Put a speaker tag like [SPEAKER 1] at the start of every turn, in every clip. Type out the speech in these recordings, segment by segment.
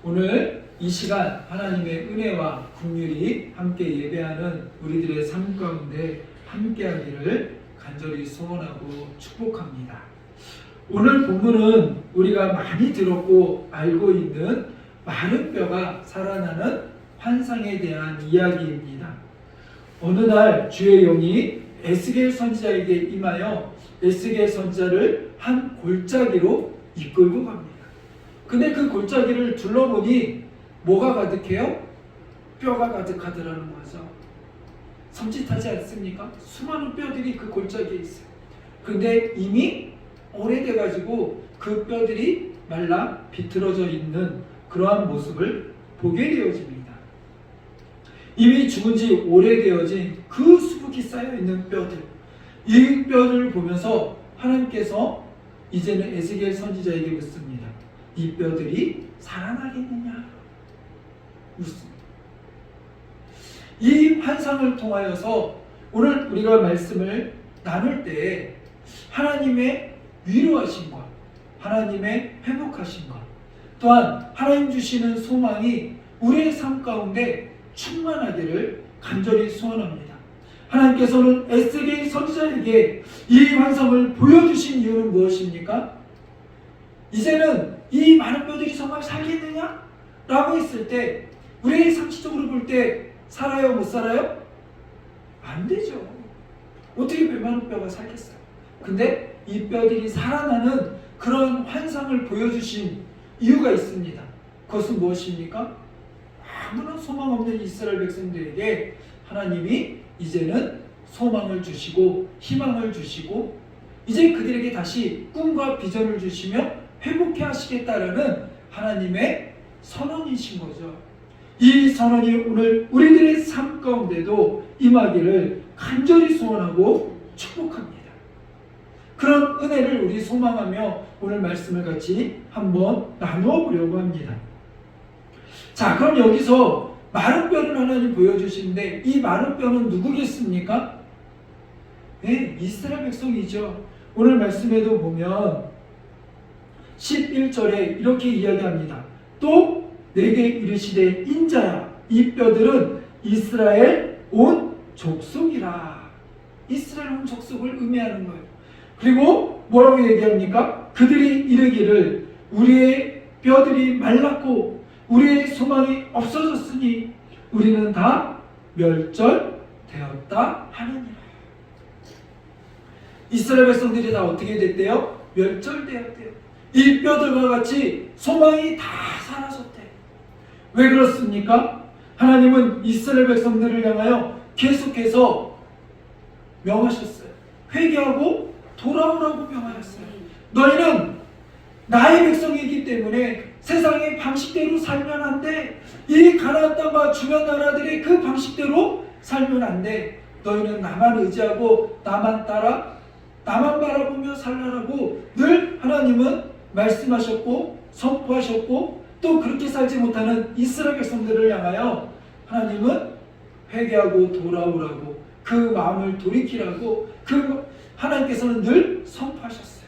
[SPEAKER 1] 오늘 이 시간 하나님의 은혜와 긍휼이 함께 예배하는 우리들의 삶 가운데 함께하기를 간절히 소원하고 축복합니다. 오늘 본문은 우리가 많이 들었고 알고 있는 마른 뼈가 살아나는 환상에 대한 이야기입니다. 어느 날 주의 영이 에스겔 선지자에게 임하여 에스겔 선지자를 한 골짜기로 이끌고 갑니다. 근데 그 골짜기를 둘러보니 뭐가 가득해요? 뼈가 가득하더라는 거죠. 섬찟하지 않습니까? 수많은 뼈들이 그 골짜기에 있어요. 근데 이미 오래돼가지고 그 뼈들이 말라 비틀어져 있는 그러한 모습을 보게 되어집니다. 이미 죽은 지 오래되어진 그 수북이 쌓여있는 뼈들, 이 뼈를 보면서 하나님께서 이제는 에스겔 선지자에게 묻습니다. 이 뼈들이 살아나겠느냐? 묻습니다. 이 환상을 통하여서 오늘 우리가 말씀을 나눌 때 하나님의 위로하심과 하나님의 회복하심과 또한 하나님 주시는 소망이 우리의 삶 가운데 충만하기를 간절히 소원합니다. 하나님께서는 에스겔 선지자에게 이 환상을 보여주신 이유는 무엇입니까? 이제는 이 많은 뼈들이 정말 살겠느냐? 라고 했을 때 우리의 상식적으로 볼 때 살아요? 못 살아요? 안 되죠. 어떻게 많은 뼈가 살겠어요? 근데 이 뼈들이 살아나는 그런 환상을 보여주신 이유가 있습니다. 그것은 무엇입니까? 아무런 소망 없는 이스라엘 백성들에게 하나님이 이제는 소망을 주시고 희망을 주시고 이제 그들에게 다시 꿈과 비전을 주시며 회복해 하시겠다라는 하나님의 선언이신 거죠. 이 선언이 오늘 우리들의 삶 가운데도 임하기를 간절히 소원하고 축복합니다. 그런 은혜를 우리 소망하며 오늘 말씀을 같이 한번 나누어 보려고 합니다. 자, 그럼 여기서 마른 뼈를 하나님 보여주시는데 이 마른 뼈는 누구겠습니까? 네, 이스라엘 백성이죠. 오늘 말씀에도 보면 11절에 이렇게 이야기합니다. 또 내게 이르시되 인자야 이 뼈들은 이스라엘 온 족속이라. 이스라엘 온 족속을 의미하는 거예요. 그리고 뭐라고 얘기합니까? 그들이 이르기를 우리의 뼈들이 말랐고 우리의 소망이 없어졌으니 우리는 다 멸절되었다 하느니라. 이스라엘 백성들이 다 어떻게 됐대요? 멸절되었대요. 이 뼈들과 같이 소망이 다 사라졌대요. 왜 그렇습니까? 하나님은 이스라엘 백성들을 향하여 계속해서 명하셨어요. 회개하고 돌아오라고 명하였어요. 너희는 나의 백성이기 때문에 세상의 방식대로 살면 안 돼. 이 가나안 땅과 주변 나라들의 그 방식대로 살면 안 돼. 너희는 나만 의지하고 나만 따라 나만 바라보며 살라라고 늘 하나님은 말씀하셨고 선포하셨고 또 그렇게 살지 못하는 이스라엘 백성들을 향하여 하나님은 회개하고 돌아오라고 그 마음을 돌이키라고 하나님께서는 늘 선포하셨어요.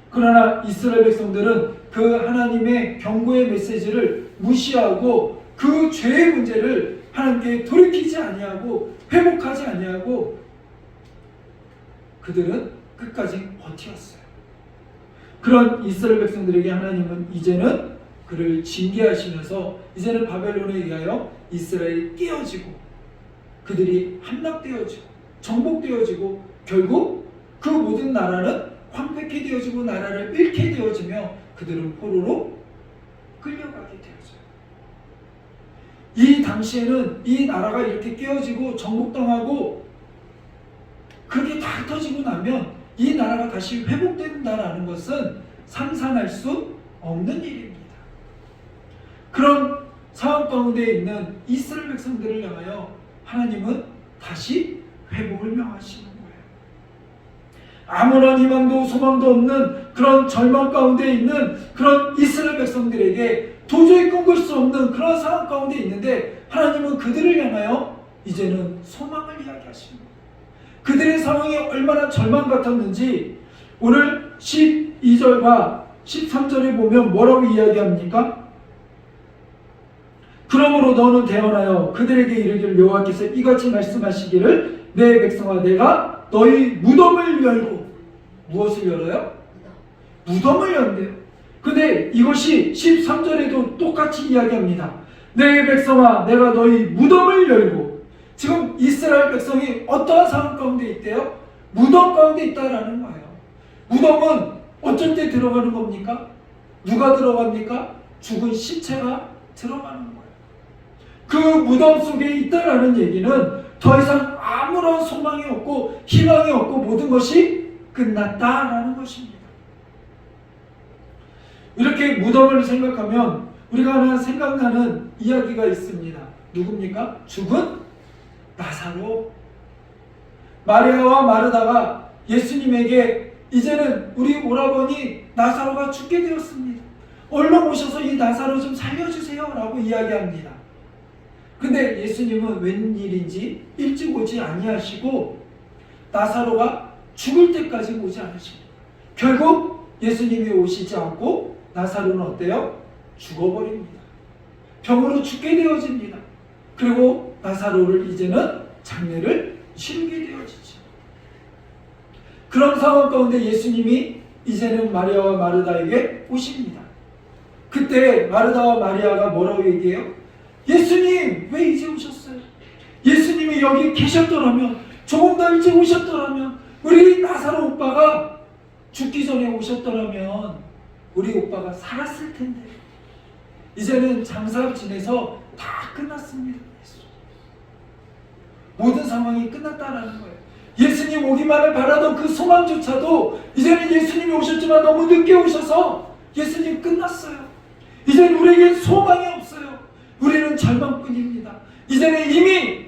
[SPEAKER 1] 그러나 이스라엘 백성들은 그 하나님의 경고의 메시지를 무시하고 그 죄의 문제를 하나님께 돌이키지 아니하고 회복하지 아니하고 그들은 끝까지 버티었어요. 그런 이스라엘 백성들에게 하나님은 이제는 그를 징계하시면서 이제는 바벨론에 의하여 이스라엘이 깨어지고 그들이 함락되어지고 정복되어지고 결국 그 모든 나라는 황폐케 되어지고 나라를 잃게 되어지며 그들은 포로로 끌려가게 되어져요. 이 당시에는 이 나라가 이렇게 깨어지고 정복당하고 그렇게 다 터지고 나면 이 나라가 다시 회복된다는 것은 상상할 수 없는 일입니다. 그런 상황 가운데 있는 이스라엘 백성들을 향하여 하나님은 다시 회복을 명하시는 거예요. 아무런 희망도 소망도 없는 그런 절망 가운데 있는 그런 이스라엘 백성들에게 도저히 끊을 수 없는 그런 상황 가운데 있는데 하나님은 그들을 향하여 이제는 소망을 이야기하시는 거예요. 그들의 상황이 얼마나 절망 같았는지 오늘 12절과 13절에 보면 뭐라고 이야기합니까? 그러므로 너는 대언하여 그들에게 이르기를 여호와께서 이같이 말씀하시기를 내 백성아 내가 너희 무덤을 열고 무엇을 열어요? 무덤을 연대요. 근데 이것이 13절에도 똑같이 이야기합니다. 내 백성아 내가 너희 무덤을 열고 지금 이스라엘 백성이 어떠한 상황 가운데 있대요? 무덤 가운데 있다라는 거예요. 무덤은 어쩔 때 들어가는 겁니까? 누가 들어갑니까? 죽은 시체가 들어가는 거예요. 그 무덤 속에 있다라는 얘기는 더 이상 아무런 소망이 없고 희망이 없고 모든 것이 끝났다라는 것입니다. 이렇게 무덤을 생각하면 우리가 하나 생각나는 이야기가 있습니다. 누굽니까? 죽은 나사로. 마리아와 마르다가 예수님에게 이제는 우리 오라버니 나사로가 죽게 되었습니다. 얼른 오셔서 이 나사로 좀 살려주세요 라고 이야기합니다. 근데 예수님은 웬일인지 일찍 오지 아니하시고 나사로가 죽을 때까지 오지 않으십니다. 결국 예수님이 오시지 않고 나사로는 어때요? 죽어버립니다. 병으로 죽게 되어집니다. 그리고 나사로를 이제는 장례를 치르게 되어지죠. 그런 상황 가운데 예수님이 이제는 마리아와 마르다에게 오십니다. 그때 마르다와 마리아가 뭐라고 얘기해요? 예수님 왜 이제 오셨어요? 예수님이 여기 계셨더라면 조금 더 일찍 오셨더라면 우리 나사로 오빠가 죽기 전에 오셨더라면 우리 오빠가 살았을 텐데 이제는 장사 지내서 다 끝났습니다. 모든 상황이 끝났다라는 거예요. 예수님 오기만을 바라던 그 소망조차도 이제는 예수님이 오셨지만 너무 늦게 오셔서 예수님 끝났어요. 이제는 우리에게 소망이 없어요. 우리는 절망뿐입니다. 이제는 이미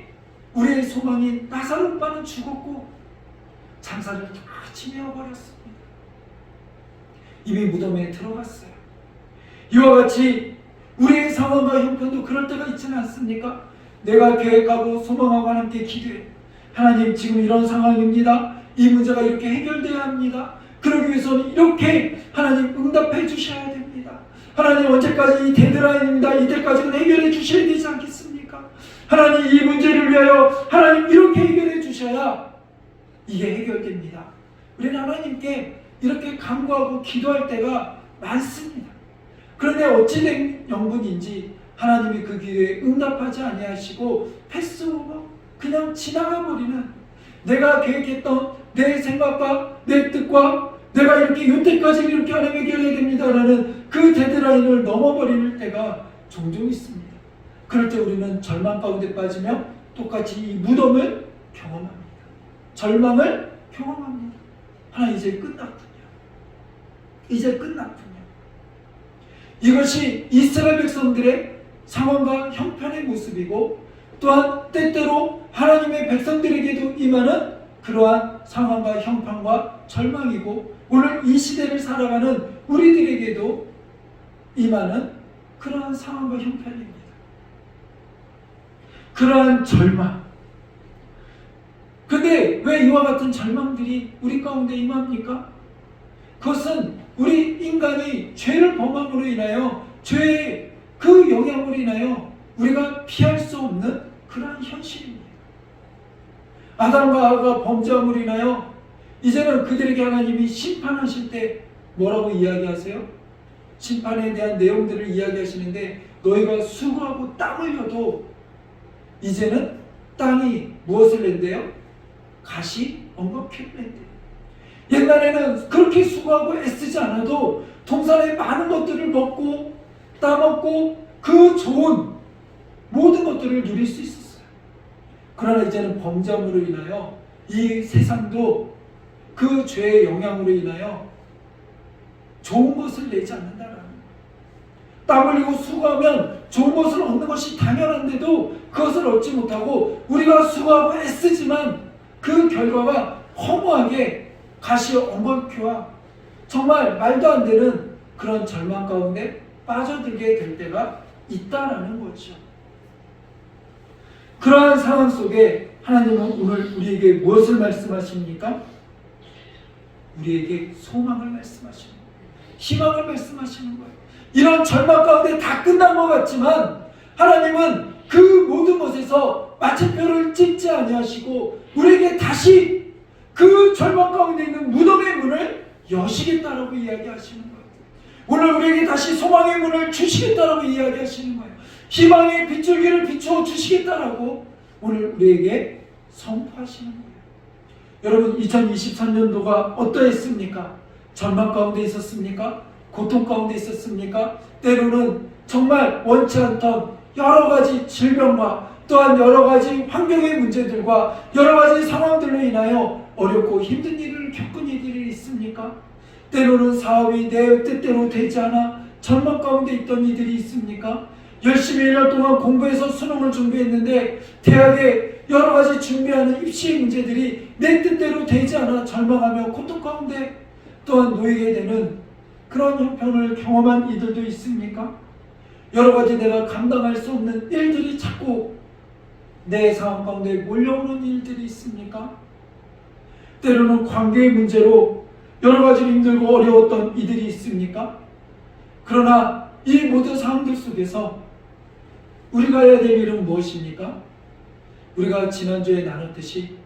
[SPEAKER 1] 우리의 소망인 나사로 오빠는 죽었고 장사를 다 치매어버렸습니다. 이미 무덤에 들어갔어요. 이와 같이 우리의 상황과 형편도 그럴 때가 있지는 않습니까? 내가 계획하고 소망하고 하나님께 기도해. 하나님 지금 이런 상황입니다. 이 문제가 이렇게 해결돼야 합니다. 그러기 위해서는 이렇게 하나님 응답해 주셔야 됩니다. 하나님 언제까지 이 데드라인입니다. 이때까지는 해결해 주셔야 되지 않겠습니까? 하나님 이 문제를 위하여 하나님 이렇게 해결해 주셔야 이게 해결됩니다. 우리는 하나님께 이렇게 간구하고 기도할 때가 많습니다. 그런데 어찌된 영분인지 하나님이 그 기도에 응답하지 아니하시고 패스오버 그냥 지나가 버리는 내가 계획했던 내 생각과 내 뜻과 내가 이렇게 이때까지 이렇게 하나님 해결해야 됩니다라는 그 데드라인을 넘어버리는 때가 종종 있습니다. 그럴 때 우리는 절망 가운데 빠지며 똑같이 이 무덤을 경험합니다. 절망을 경험합니다. 하나님 이제 끝났군요. 이제 끝났군요. 이것이 이스라엘 백성들의 상황과 형편의 모습이고 또한 때때로 하나님의 백성들에게도 임하는 그러한 상황과 형편과 절망이고 오늘 이 시대를 살아가는 우리들에게도 임하는 그러한 상황과 형편입니다. 그러한 절망. 근데 왜 이와 같은 절망들이 우리 가운데 임합니까? 그것은 우리 인간이 죄를 범함으로 인하여 죄의 그 영향으로 인하여 우리가 피할 수 없는 그러한 현실입니다. 아담과 하와가 범죄함으로 인하여 이제는 그들에게 하나님이 심판하실 때 뭐라고 이야기하세요? 심판에 대한 내용들을 이야기하시는데 너희가 수고하고 땀 흘려도 이제는 땅이 무엇을 낸대요? 가시 엉겅퀴를 낸대요. 옛날에는 그렇게 수고하고 애쓰지 않아도 동산의 많은 것들을 먹고 따먹고 그 좋은 모든 것들을 누릴 수 있었어요. 그러나 이제는 범죄함으로 인하여 이 세상도 그 죄의 영향으로 인하여 좋은 것을 내지 않는다라는 거예요. 땀 흘리고 수고하면 좋은 것을 얻는 것이 당연한데도 그것을 얻지 못하고 우리가 수고하고 애쓰지만 그 결과가 허무하게 가시 엉겅퀴와 정말 말도 안 되는 그런 절망 가운데 빠져들게 될 때가 있다라는 거죠. 그러한 상황 속에 하나님은 오늘 우리에게 무엇을 말씀하십니까? 우리에게 소망을 말씀하시는 거예요. 희망을 말씀하시는 거예요. 이런 절망 가운데 다 끝난 것 같지만 하나님은 그 모든 것에서 마침표를 찍지 아니하시고 우리에게 다시 그 절망 가운데 있는 무덤의 문을 여시겠다라고 이야기하시는 거예요. 오늘 우리에게 다시 소망의 문을 주시겠다라고 이야기하시는 거예요. 희망의 빗줄기를 비춰 주시겠다라고 오늘 우리에게 선포하시는 거예요. 여러분, 2023년도가 어떠했습니까? 절망 가운데 있었습니까? 고통 가운데 있었습니까? 때로는 정말 원치 않던 여러 가지 질병과 또한 여러 가지 환경의 문제들과 여러 가지 상황들로 인하여 어렵고 힘든 일을 겪은 이들이 있습니까? 때로는 사업이 내 뜻대로 되지 않아 절망 가운데 있던 이들이 있습니까? 열심히 1년 동안 공부해서 수능을 준비했는데 대학에 여러 가지 준비하는 입시의 문제들이 내 뜻대로 되지 않아 절망하며 고통 가운데 또한 놓이게 되는 그런 형편을 경험한 이들도 있습니까? 여러 가지 내가 감당할 수 없는 일들이 자꾸 내 상황 가운데 몰려오는 일들이 있습니까? 때로는 관계의 문제로 여러 가지로 힘들고 어려웠던 이들이 있습니까? 그러나 이 모든 상황들 속에서 우리가 해야 될 일은 무엇입니까? 우리가 지난주에 나눴듯이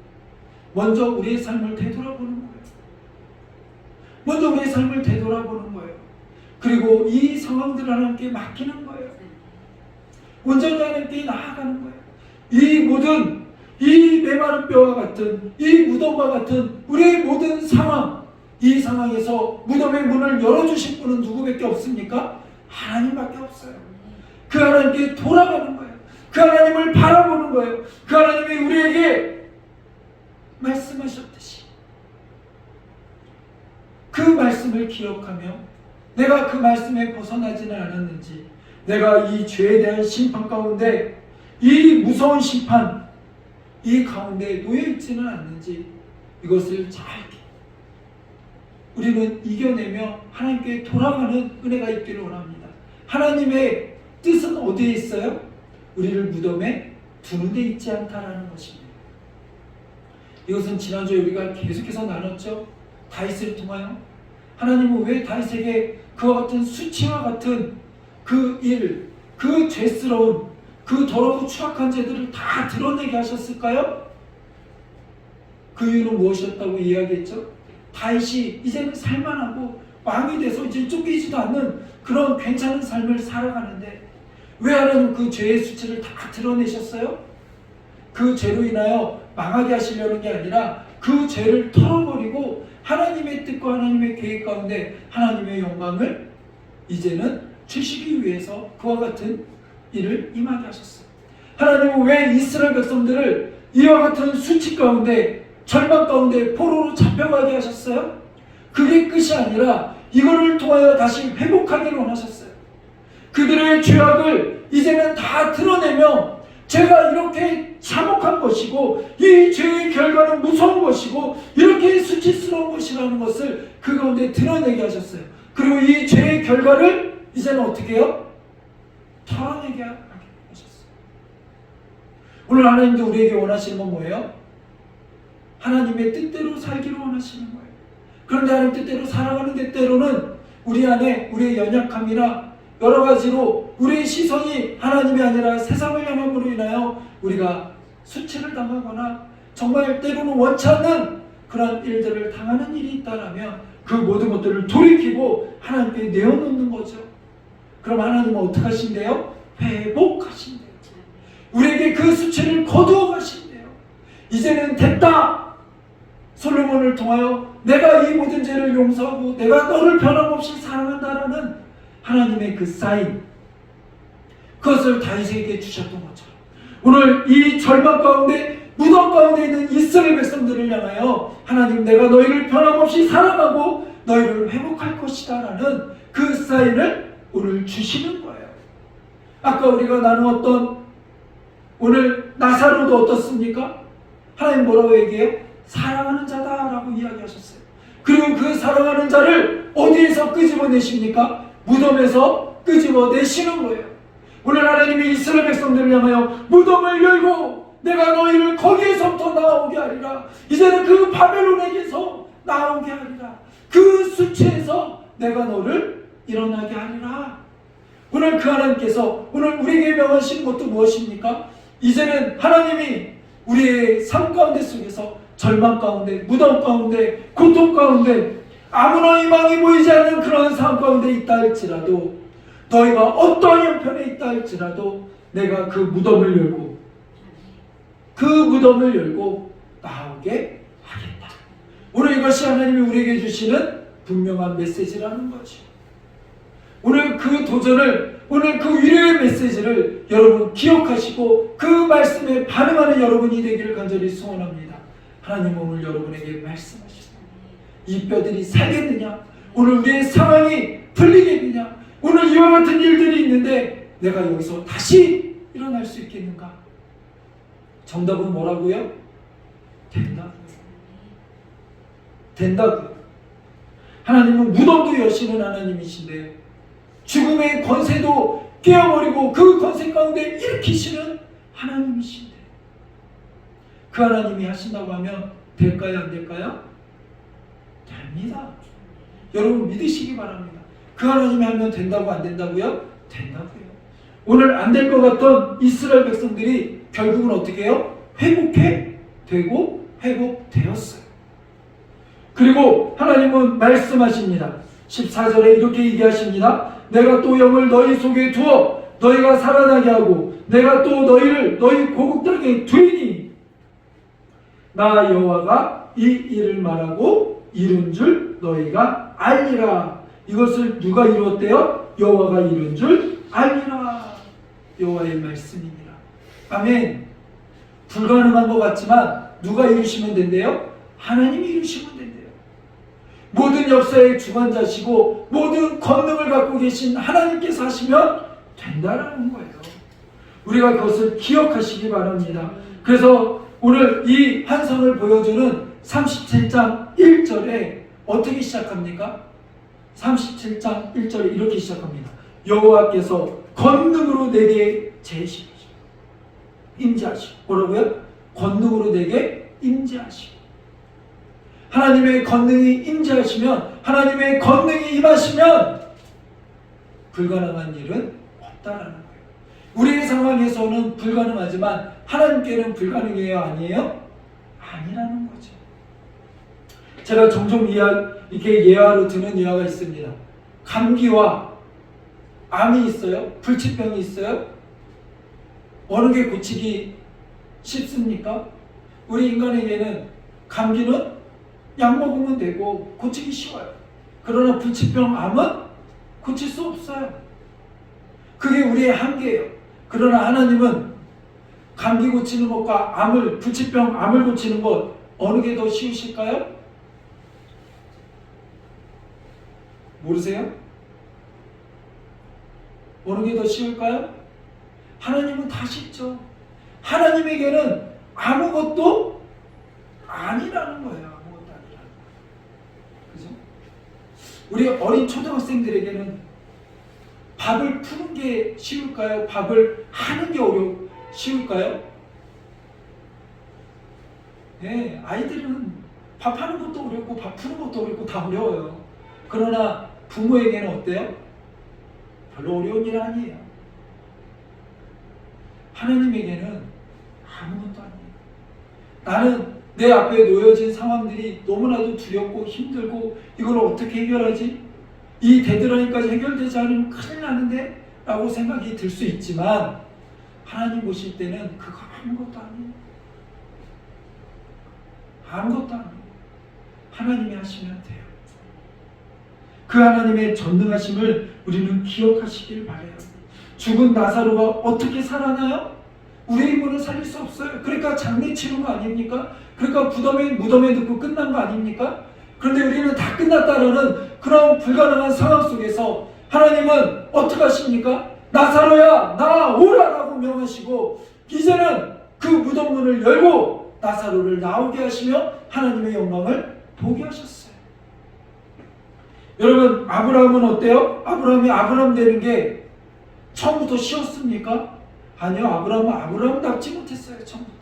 [SPEAKER 1] 먼저 우리의 삶을 되돌아보는 거예요. 먼저 우리의 삶을 되돌아보는 거예요. 그리고 이 상황들을 하나님께 맡기는 거예요. 온전히 하나님께 나아가는 거예요. 이 모든 이 메마른 뼈와 같은 이 무덤과 같은 우리의 모든 상황, 이 상황에서 무덤의 문을 열어주실 분은 누구밖에 없습니까? 하나님밖에 없어요. 그 하나님께 돌아가는 거예요. 그 하나님을 바라보는 거예요. 그 하나님이 우리에게 말씀하셨듯이 그 말씀을 기억하며 내가 그 말씀에 벗어나지는 않았는지, 내가 이 죄에 대한 심판 가운데 이 무서운 심판 이 가운데 놓여있지는 않는지 이것을 잘 우리는 이겨내며 하나님께 돌아가는 은혜가 있기를 원합니다. 하나님의 뜻은 어디에 있어요? 우리를 무덤에 두는 데 있지 않다라는 것입니다. 이것은 지난주에 우리가 계속해서 나눴죠. 다윗을 통하여 하나님은 왜 다윗에게 그와 같은 수치와 같은 그 일, 그 죄스러운 그 더러운 추악한 죄들을 다 드러내게 하셨을까요? 그 이유는 무엇이었다고 이야기했죠? 다윗이 이제는 살만하고 왕이 돼서 이제 쫓기지도 않는 그런 괜찮은 삶을 살아가는데 왜 하나님 그 죄의 수치를 다 드러내셨어요? 그 죄로 인하여 망하게 하시려는 게 아니라 그 죄를 털어버리고 하나님의 뜻과 하나님의 계획 가운데 하나님의 영광을 이제는 주시기 위해서 그와 같은 일을 임하게 하셨어요. 하나님은 왜 이스라엘 백성들을 이와 같은 수치 가운데 절망 가운데 포로로 잡혀가게 하셨어요? 그게 끝이 아니라 이거를 통하여 다시 회복하기를 원하셨어요. 그들의 죄악을 이제는 다 드러내며 제가 이렇게 참혹한 것이고 이 죄의 결과는 무서운 것이고 이렇게 수치스러운 것이라는 것을 그 가운데 드러내게 하셨어요. 그리고 이 죄의 결과를 이제는 어떻게 해요? 털어내게 하셨어요. 오늘 하나님도 우리에게 원하시는 건 뭐예요? 하나님의 뜻대로 살기를 원하시는 거예요. 그런데 하나님 뜻대로 살아가는 때로는 우리 안에 우리의 연약함이나 여러 가지로 우리의 시선이 하나님이 아니라 세상을 향함으로 인하여 우리가 수치를 당하거나 정말 때로는 원치 않는 그런 일들을 당하는 일이 있다면 그 모든 것들을 돌이키고 하나님께 내어놓는 거죠. 그럼 하나님은 어떻게 하신대요? 회복하신대요. 우리에게 그 수치를 거두어 가신대요. 이제는 됐다. 솔로몬을 통하여 내가 이 모든 죄를 용서하고 내가 너를 변함없이 사랑한다라는 하나님의 그 사인, 그것을 다윗에게 주셨던 것처럼 오늘 이 절망 가운데 무덤 가운데 있는 이스라엘 백성들을 향하여 하나님 내가 너희를 변함없이 사랑하고 너희를 회복할 것이다 라는 그 사인을 오늘 주시는 거예요. 아까 우리가 나누었던 오늘 나사로도 어떻습니까? 하나님 뭐라고 얘기해요? 사랑하는 자다라고 이야기하셨어요. 그리고 그 사랑하는 자를 어디에서 끄집어내십니까? 무덤에서 끄집어내시는 거예요. 오늘 하나님이 이스라엘 백성들을 향하여 무덤을 열고 내가 너희를 거기에서부터 나오게 하리라. 이제는 그 바벨론에게서 나오게 하리라. 그 수치에서 내가 너를 일어나게 하리라. 오늘 그 하나님께서 오늘 우리에게 명하신 것도 무엇입니까? 이제는 하나님이 우리의 삶 가운데 속에서 절망 가운데, 무덤 가운데, 고통 가운데, 아무런 희망이 보이지 않는 그러한 삶 가운데 있다 할지라도, 너희가 어떠한 형편에 있다 할지라도 내가 그 무덤을 열고 나오게 하겠다. 오늘 이것이 하나님이 우리에게 주시는 분명한 메시지라는 거죠. 오늘 그 도전을, 오늘 그 위로의 메시지를 여러분 기억하시고 그 말씀에 반응하는 여러분이 되기를 간절히 소원합니다. 하나님 오늘 여러분에게 말씀하십니다. 이 뼈들이 살겠느냐? 오늘 우리의 상황이 풀리겠느냐? 오늘 이와 같은 일들이 있는데 내가 여기서 다시 일어날 수 있겠는가? 정답은 뭐라고요? 된다고요. 하나님은 무덤도 여시는 하나님이신데 죽음의 권세도 깨어버리고 그 권세 가운데 일으키시는 하나님이신데 그 하나님이 하신다고 하면 될까요? 안 될까요? 됩니다. 여러분 믿으시기 바랍니다. 그 하나님이 하면 된다고 안 된다고요? 된다고요. 오늘 안 될 것 같던 이스라엘 백성들이 결국은 어떻게 해요? 회복되고 회복되었어요. 그리고 하나님은 말씀하십니다. 14절에 이렇게 얘기하십니다. 내가 또 영을 너희 속에 두어 너희가 살아나게 하고 내가 또 너희를 너희 고국 땅에 두이니 나 여호와가 이 일을 말하고 이룬 줄 너희가 알리라. 이것을 누가 이루었대요? 여호와가 이룬 줄 알리라. 여호와의 말씀입니다. 아멘. 불가능한 것 같지만 누가 이루시면 된대요? 하나님이 이루시면 된대요. 모든 역사의 주관자시고 모든 권능을 갖고 계신 하나님께서 하시면 된다라는 거예요. 우리가 그것을 기억하시기 바랍니다. 그래서 오늘 이 환상을 보여주는 37장 1절에 어떻게 시작합니까? 37장 1절에 이렇게 시작합니다. 여호와께서 권능으로 내게 제시하시고 임재하시고 뭐라고요? 권능으로 내게 임재하시고 하나님의 권능이 임재하시면 하나님의 권능이 임하시면 불가능한 일은 없다라는 거예요. 우리의 상황에서는 불가능하지만 하나님께는 불가능해요? 아니에요? 아니라는 거죠. 제가 종종 이렇게 예화로 드는 예화가 있습니다. 감기와 암이 있어요? 불치병이 있어요? 어느 게 고치기 쉽습니까? 우리 인간에게는 감기는 약 먹으면 되고 고치기 쉬워요. 그러나 불치병, 암은 고칠 수 없어요. 그게 우리의 한계예요. 그러나 하나님은 감기 고치는 것과 불치병, 암을 고치는 것 어느 게 더 쉬우실까요? 모르세요? 어느 게 더 쉬울까요? 하나님은 다 쉽죠. 하나님에게는 아무것도 아니라는 거예요. 아무것도 아니라는 거예요. 그죠? 우리 어린 초등학생들에게는 밥을 푸는 게 쉬울까요? 밥을 하는 게 쉬울까요? 네, 아이들은 밥 하는 것도 어렵고 밥 푸는 것도 어렵고 다 어려워요. 그러나 부모에게는 어때요? 별로 어려운 일 아니에요. 하나님에게는 아무것도 아니에요. 나는 내 앞에 놓여진 상황들이 너무나도 두렵고 힘들고 이걸 어떻게 해결하지? 이 데드라인까지 해결되지 않으면 큰일 나는데? 라고 생각이 들 수 있지만 하나님 보실 때는 그거 아무것도 아니에요. 아무것도 아니에요. 하나님이 하시면 돼요. 그 하나님의 전능하심을 우리는 기억하시길 바라요. 죽은 나사로가 어떻게 살아나요? 우리의 힘으로는 살릴 수 없어요. 그러니까 장례 치른 거 아닙니까? 그러니까 무덤에 넣고 끝난 거 아닙니까? 그런데 우리는 다 끝났다라는 그런 불가능한 상황 속에서 하나님은 어떻게 하십니까? 나사로야 나오라 라고 명하시고 이제는 그 무덤 문을 열고 나사로를 나오게 하시며 하나님의 영광을 보게 하셨어요. 여러분 아브라함은 어때요? 아브라함이 아브라함 되는 게 처음부터 쉬웠습니까? 아니요. 아브라함은 아브라함답지 못했어요. 처음부터.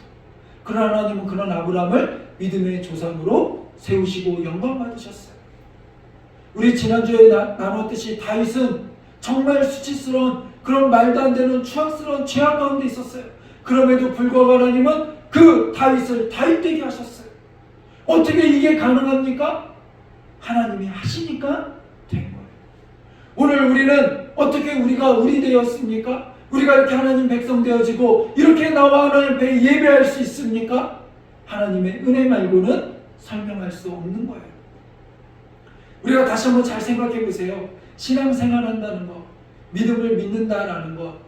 [SPEAKER 1] 그러나 하나님은 그런 아브라함을 믿음의 조상으로 세우시고 영광 받으셨어요. 우리 지난주에 나눴듯이 다윗은 정말 수치스러운 그런 말도 안 되는 추악스러운 죄악 가운데 있었어요. 그럼에도 불구하고 하나님은 그 다윗을 다윗되게 하셨어요. 어떻게 이게 가능합니까? 하나님이 하시니까 된 거예요. 오늘 우리는 어떻게 우리가 우리 되었습니까? 우리가 이렇게 하나님 백성 되어지고 이렇게 나와 하나님 앞에 예배할 수 있습니까? 하나님의 은혜 말고는 설명할 수 없는 거예요. 우리가 다시 한번 잘 생각해 보세요. 신앙생활 한다는 거, 믿음을 믿는다라는 거,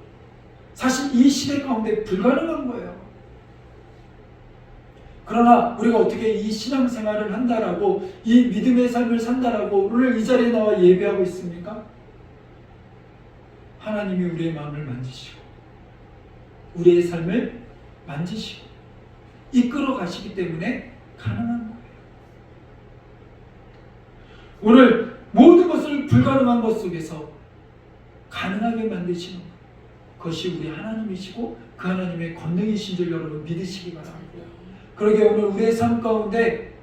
[SPEAKER 1] 사실 이 시대 가운데 불가능한 거예요. 그러나 우리가 어떻게 이 신앙생활을 한다라고, 이 믿음의 삶을 산다라고 오늘 이 자리에 나와 예배하고 있습니까? 하나님이 우리의 마음을 만지시고 우리의 삶을 만지시고 이끌어 가시기 때문에 가능한 거예요. 오늘 모든 것을 불가능한 것 속에서 가능하게 만드시는 것, 그것이 우리 하나님이시고 그 하나님의 권능이신 줄 여러분 믿으시기 바랍니다. 그러게 오늘 우리의 삶 가운데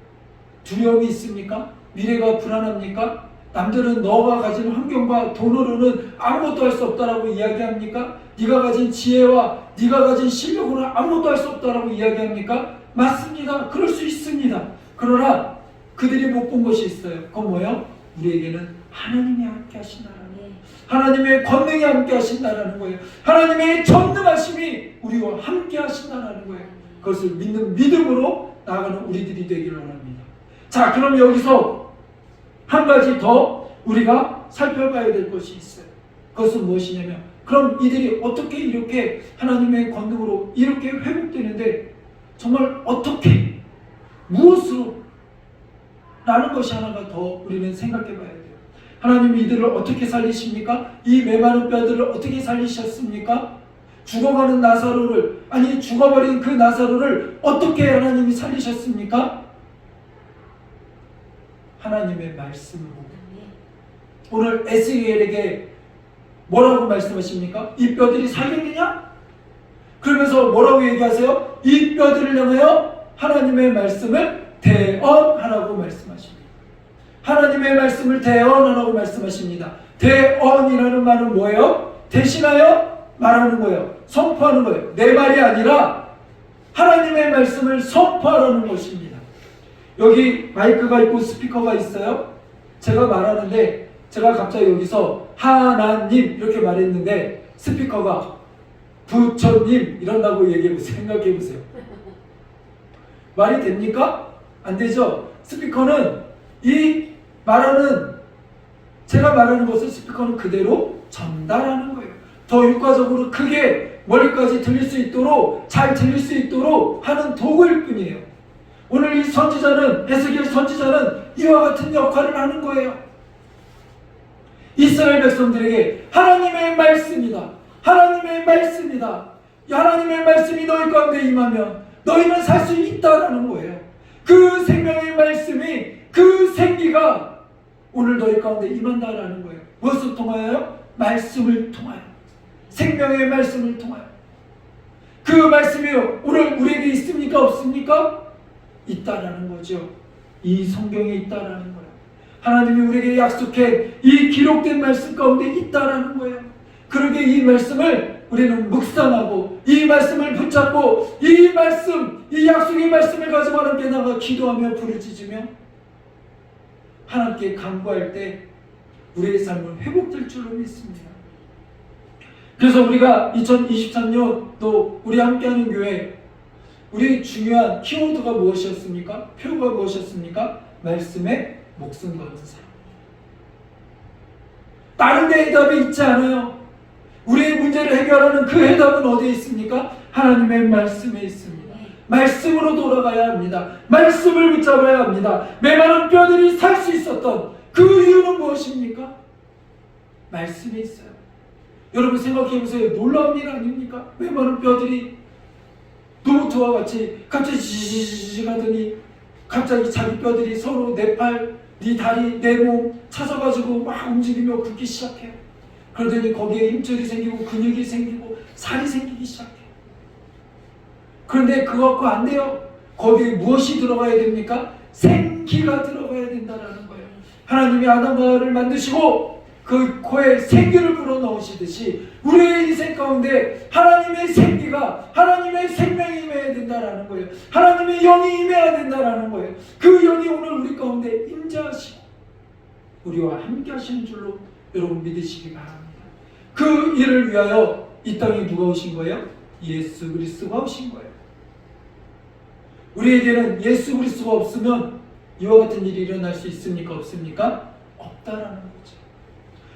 [SPEAKER 1] 두려움이 있습니까? 미래가 불안합니까? 남들은 너가 가진 환경과 돈으로는 아무것도 할 수 없다라고 이야기합니까? 네가 가진 지혜와 네가 가진 실력으로는 아무것도 할 수 없다라고 이야기합니까? 맞습니다. 그럴 수 있습니다. 그러나 그들이 못 본 것이 있어요. 그건 뭐예요? 우리에게는 하나님이 함께 하신다라는 거예요. 하나님의 권능이 함께 하신다라는 거예요. 하나님의 전능하심이 우리와 함께 하신다라는 거예요. 그것을 믿는 믿음으로 나아가는 우리들이 되기를 원합니다. 자, 그럼 여기서 한 가지 더 우리가 살펴봐야 될 것이 있어요. 그것은 무엇이냐면, 그럼 이들이 어떻게 이렇게 하나님의 권능으로 이렇게 회복되는데 정말 어떻게, 무엇으로? 라는 것이 하나가 더 우리는 생각해 봐야 돼요. 하나님이 이들을 어떻게 살리십니까? 이 메마른 뼈들을 어떻게 살리셨습니까? 죽어가는 나사로를, 아니 죽어버린 그 나사로를 어떻게 하나님이 살리셨습니까? 하나님의 말씀으로. 오늘 에스겔에게 뭐라고 말씀하십니까? 이 뼈들이 살겠느냐? 그러면서 뭐라고 얘기하세요? 이 뼈들을 향하여 하나님의 말씀을 대언하라고 말씀하십니다. 하나님의 말씀을 대언하라고 말씀하십니다. 대언이라는 말은 뭐예요? 대신하여 말하는 거예요. 선포하는 거예요. 내 말이 아니라 하나님의 말씀을 선포하라는 것입니다. 여기 마이크가 있고 스피커가 있어요. 제가 말하는데 제가 갑자기 여기서 하나님 이렇게 말했는데 스피커가 부처님 이런다고 얘기해보세요. 생각해보세요. 말이 됩니까? 안 되죠? 스피커는 이 말하는, 제가 말하는 것을 스피커는 그대로 전달하는 거예요. 더 효과적으로 크게 멀리까지 들릴 수 있도록, 잘 들릴 수 있도록 하는 도구일 뿐이에요. 오늘 이 선지자는, 에스겔 선지자는 이와 같은 역할을 하는 거예요. 이스라엘 백성들에게 하나님의 말씀이다. 하나님의 말씀이다. 하나님의 말씀이 너희 가운데 임하면 너희는 살 수 있다라는 거예요. 그 생명의 말씀이, 그 생기가 오늘 너희 가운데 임한다라는 거예요. 무엇을 통하여요? 말씀을 통하여. 생명의 말씀을 통하여. 그 말씀이 오늘 우리에게 있습니까? 없습니까? 있다라는 거죠. 이 성경에 있다라는 거예요. 하나님이 우리에게 약속해 이 기록된 말씀 가운데 있다라는 거예요. 그러게 이 말씀을 우리는 묵상하고 이 말씀을 붙잡고 이 말씀, 이 약속의 말씀을 가지고 하나님께 나가 기도하며 부르짖으며 하나님께 간구할 때 우리의 삶은 회복될 줄로 믿습니다. 그래서 우리가 2023년 또 우리 함께하는 교회, 우리의 중요한 키워드가 무엇이었습니까? 표가 무엇이었습니까? 말씀에 목숨 거는 삶. 다른 데 해답이 있지 않아요. 우리의 문제를 해결하는 그 해답은 어디에 있습니까? 하나님의 말씀에 있습니다. 말씀으로 돌아가야 합니다. 말씀을 붙잡아야 합니다. 메마른 뼈들이 살 수 있었던 그 이유는 무엇입니까? 말씀에 있어요. 여러분 생각해보세요. 놀라운 일 아닙니까? 메마른 뼈들이 로봇과 같이 갑자기 지지지지 하더니 갑자기 자기 뼈들이 서로 내 팔, 네 다리, 내 몸 찾아가지고 막 움직이며 굽기 시작해요. 그러더니 거기에 힘줄이 생기고 근육이 생기고 살이 생기기 시작해요. 그런데 그거 갖고 안 돼요. 거기에 무엇이 들어가야 됩니까? 생기가 들어가야 된다는 거예요. 하나님이 아담과 하와를 만드시고 그 코에 생기를 불어넣으시듯이 우리의 인생 가운데 하나님의 생기가, 하나님의 생명이 임해야 된다라는 거예요. 하나님의 영이 임해야 된다라는 거예요. 그 영이 오늘 우리 가운데 임재하시고 우리와 함께 하시는 줄로 여러분 믿으시기 바랍니다. 그 일을 위하여 이 땅에 누가 오신 거예요? 예수 그리스도가 오신 거예요. 우리에게는 예수 그리스도가 없으면 이와 같은 일이 일어날 수 있습니까? 없습니까? 없다라는 거죠.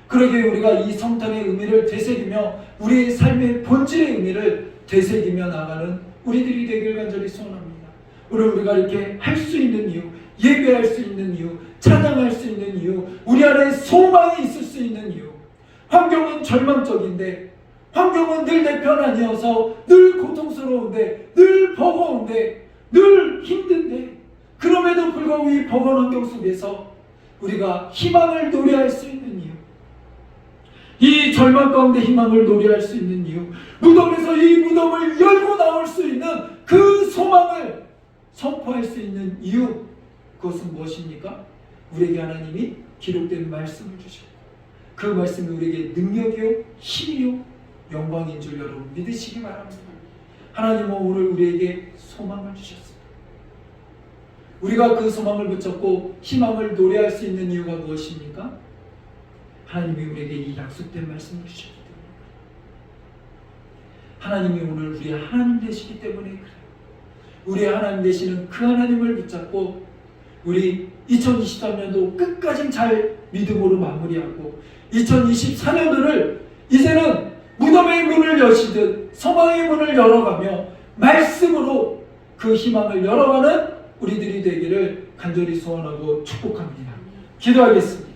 [SPEAKER 1] 그러기에 우리가 이 성탄의 의미를 되새기며 우리의 삶의 본질의 의미를 되새기며 나가는 우리들이 되길 간절히 소원합니다. 오늘 우리가 이렇게 할 수 있는 이유, 예배할 수 있는 이유, 찬양할 수 있는 이유, 우리 안에 소망이 있을 수 있는 이유. 환경은 절망적인데, 환경은 늘 내 편 아니어서 늘 고통스러운데, 늘 버거운데, 늘 힘든데, 그럼에도 불구하고 이 버거운 환경 속에서 우리가 희망을 노래할 수 있는 이유, 이 절망 가운데 희망을 노래할 수 있는 이유, 무덤에서 이 무덤을 열고 나올 수 있는 그 소망을 선포할 수 있는 이유, 그것은 무엇입니까? 우리에게 하나님이 기록된 말씀을 주셨고 그 말씀이 우리에게 능력이요 힘이요 영광인 줄 여러분 믿으시기 바랍니다. 하나님은 오늘 우리에게 소망을 주셨습니다. 우리가 그 소망을 붙잡고 희망을 노래할 수 있는 이유가 무엇입니까? 하나님이 우리에게 이 약속된 말씀을 주셨기 때문에, 하나님이 오늘 우리의 하나님 되시기 때문에 그래요. 우리의 하나님 되시는 그 하나님을 붙잡고 우리 2023년도 끝까지 잘 믿음으로 마무리하고 2024년도를 이제는 무덤의 문을 여시듯 소망의 문을 열어가며 말씀으로 그 희망을 열어가는 우리들이 되기를 간절히 소원하고 축복합니다. 기도하겠습니다.